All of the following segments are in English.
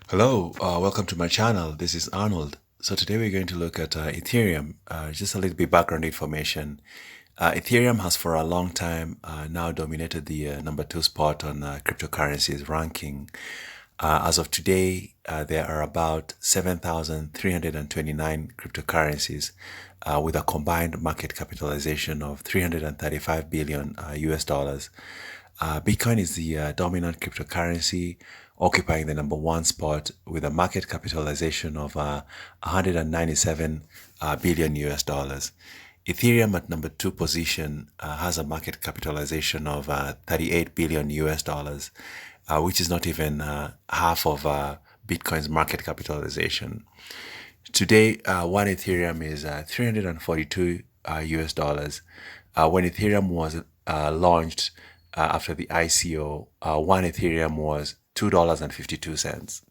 Hello, welcome to my channel. This is Arnold. So today we're going to look at Ethereum. Just a little bit background information. Ethereum has for a long time now dominated the number 2 spot on cryptocurrencies ranking. As of today, there are about 7,329 cryptocurrencies with a combined market capitalization of 335 billion US dollars. Bitcoin is the dominant cryptocurrency, occupying the number 1 spot with a market capitalization of 197 billion US dollars. Ethereum at number 2 position has a market capitalization of 38 billion US dollars, which is not even half of Bitcoin's market capitalization. Today, one Ethereum is 342 US dollars. When Ethereum was launched after the ICO, one Ethereum was $2.52.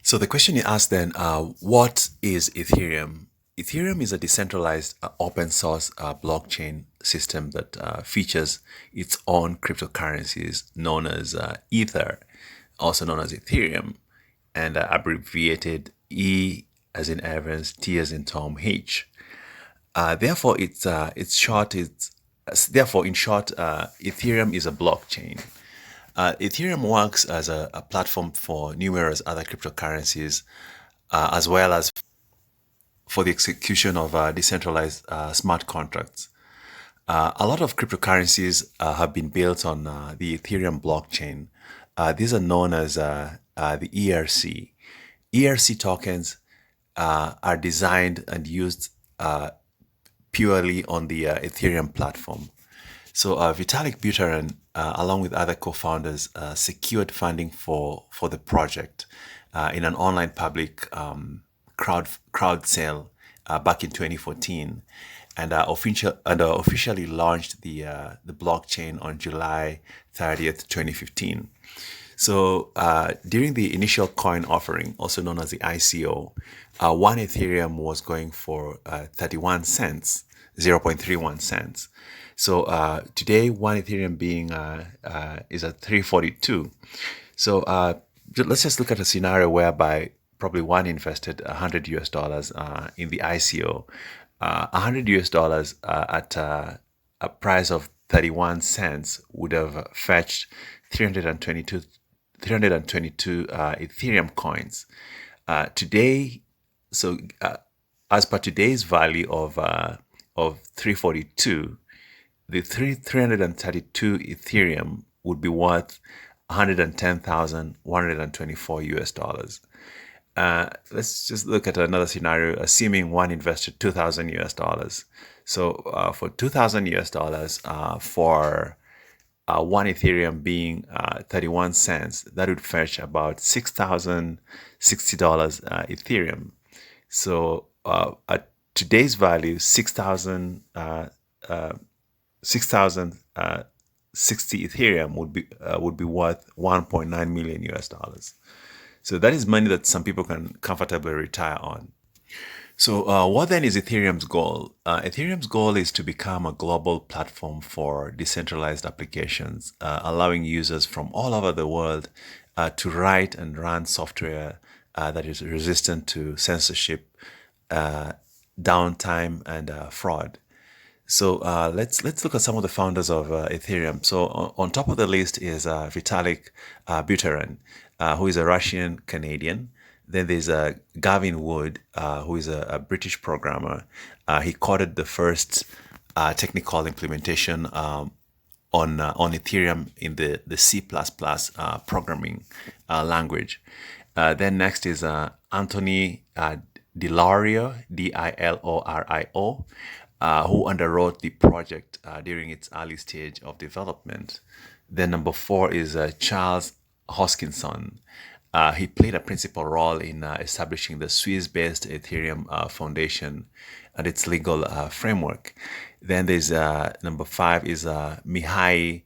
So the question you asked then, what is Ethereum? Ethereum is a decentralized open source blockchain system that features its own cryptocurrencies known as Ether, also known as Ethereum, and abbreviated E as in Evans, T as in Tom, H. Therefore, in short, Ethereum is a blockchain. Ethereum works as a platform for numerous other cryptocurrencies, as well as for the execution of decentralized smart contracts. A lot of cryptocurrencies have been built on the Ethereum blockchain. These are known as the ERC. ERC tokens are designed and used purely on the Ethereum platform. So Vitalik Buterin, along with other co-founders, secured funding for the project in an online public crowd sale back in 2014, and officially launched the blockchain on July 30th, 2015. So during the initial coin offering, also known as the ICO, one Ethereum was going for 31 cents, 0.31 cents. So today, one Ethereum being is at 342. So let's just look at a scenario whereby probably one invested 100 US dollars in the ICO. 100 US dollars at a price of 31 cents would have fetched 322 Ethereum coins. Today, so as per today's value of 342, the 332 Ethereum would be worth 110,124 US dollars. Let's just look at another scenario, assuming one invested 2,000 US dollars. So for 2,000 US dollars, for one Ethereum being 31 cents, that would fetch about $6,060 Ethereum. So at today's value, 6,060 Ethereum would be worth 1.9 million US dollars. So that is money that some people can comfortably retire on. So what then is Ethereum's goal? Ethereum's goal is to become a global platform for decentralized applications, allowing users from all over the world to write and run software that is resistant to censorship, downtime, and fraud. So let's look at some of the founders of Ethereum. So on top of the list is Vitalik Buterin, who is a Russian Canadian. Then there's Gavin Wood, who is a British programmer. He coded the first technical implementation on Ethereum in the C++ programming language. Then next is Anthony Dilorio, Dilorio, who underwrote the project during its early stage of development. Then number 4 is Charles Hoskinson. He played a principal role in establishing the Swiss-based Ethereum Foundation and its legal framework. Then there's number 5 is Mihai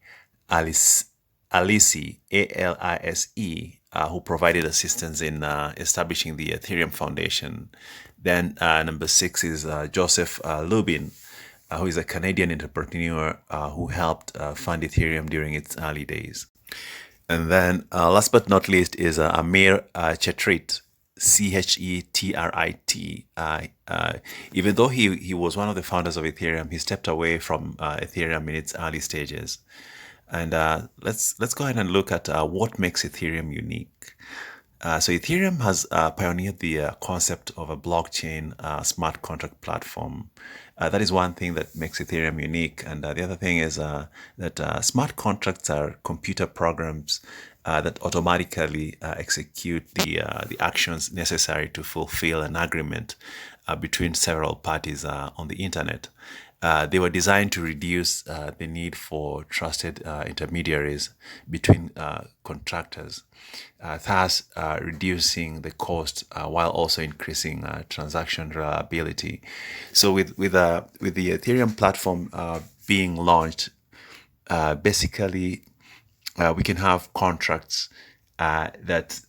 Alisi, Alise, who provided assistance in establishing the Ethereum Foundation. Then number 6 is Joseph Lubin, who is a Canadian entrepreneur who helped fund Ethereum during its early days. And then last but not least is Amir Chetrit, Chetrit. Even though he was one of the founders of Ethereum, he stepped away from Ethereum in its early stages. And let's go ahead and look at what makes Ethereum unique. So Ethereum has pioneered the concept of a blockchain smart contract platform. That is one thing that makes Ethereum unique. And the other thing is that smart contracts are computer programs that automatically execute the actions necessary to fulfill an agreement between several parties on the internet. They were designed to reduce the need for trusted intermediaries between contractors, thus reducing the cost while also increasing transaction reliability. So with the Ethereum platform being launched, basically we can have contracts that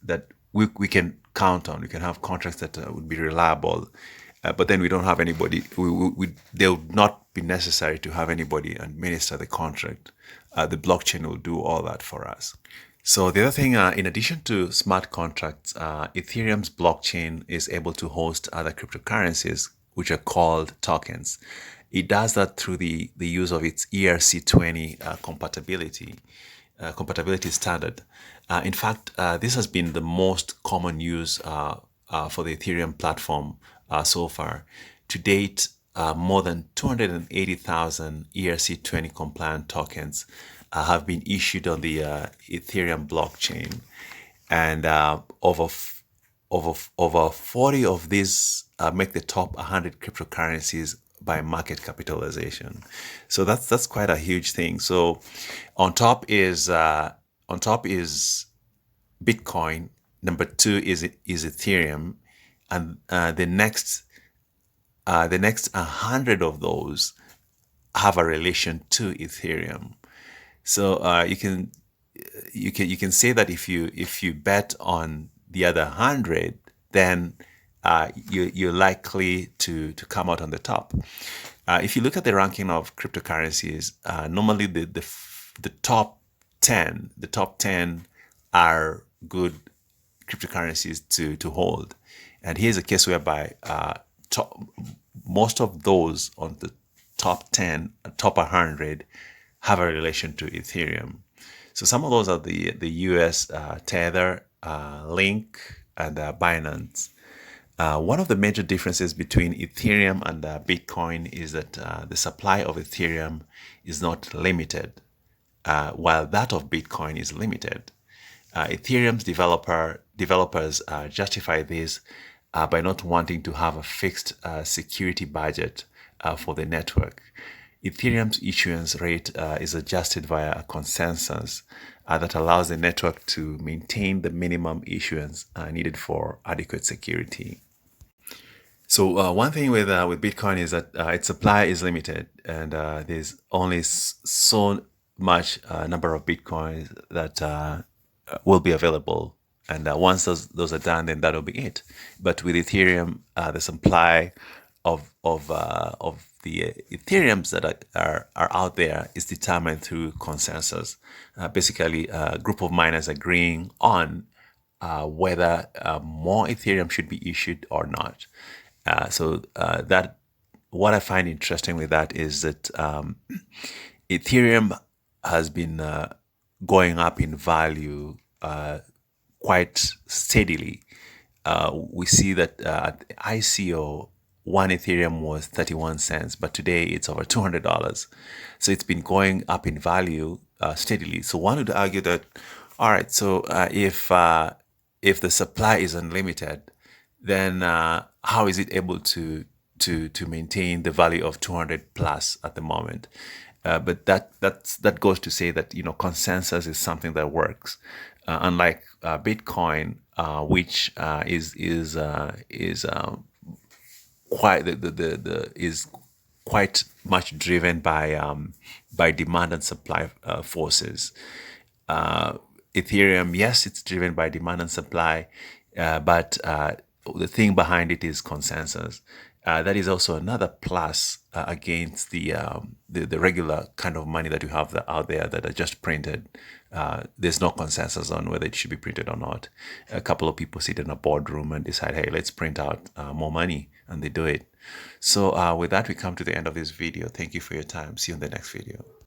we can count on. We can have contracts that would be reliable, but then we don't have anybody. They would not be necessary to have anybody administer the contract. The blockchain will do all that for us. So the other thing, in addition to smart contracts, Ethereum's blockchain is able to host other cryptocurrencies, which are called tokens. It does that through the use of its ERC20 compatibility standard. In fact, this has been the most common use for the Ethereum platform so far. To date, more than 280,000 ERC20 compliant tokens have been issued on the Ethereum blockchain, and over 40 of these make the top 100 cryptocurrencies by market capitalization. So that's quite a huge thing. So on top is Bitcoin. Number two is Ethereum, and the next 100 of those have a relation to Ethereum. So you can say that if you bet on the other 100, then you're likely to come out on the top. If you look at the ranking of cryptocurrencies, normally the top 10 are good cryptocurrencies to hold. And here's a case whereby most of those on the top 10, top 100 have a relation to Ethereum. So some of those are the US Tether, Link, and Binance. One of the major differences between Ethereum and Bitcoin is that the supply of Ethereum is not limited, while that of Bitcoin is limited. Ethereum's developers justify this by not wanting to have a fixed security budget for the network. Ethereum's issuance rate is adjusted via a consensus that allows the network to maintain the minimum issuance needed for adequate security. So one thing with Bitcoin is that its supply is limited, and there's only so much number of Bitcoins that will be available. And once those are done, then that'll be it. But with Ethereum, the supply of the Ethereums that are out there is determined through consensus. Basically, a group of miners agreeing on whether more Ethereum should be issued or not. So that what I find interesting with that is that Ethereum has been going up in value quite steadily. We see that at ICO, one Ethereum was 31 cents, but today it's over $200. So it's been going up in value steadily. So one would argue that, all right, so if the supply is unlimited, then how is it able to maintain the value of 200 plus at the moment? But that goes to say that consensus is something that works, unlike Bitcoin, which is quite is quite much driven by demand and supply forces. Ethereum, yes, it's driven by demand and supply, but the thing behind it is consensus. That is also another plus against the regular kind of money that you have out there that are just printed. There's no consensus on whether it should be printed or not. A couple of people sit in a boardroom and decide, hey, let's print out more money, and they do it. So with that, we come to the end of this video. Thank you for your time. See you in the next video.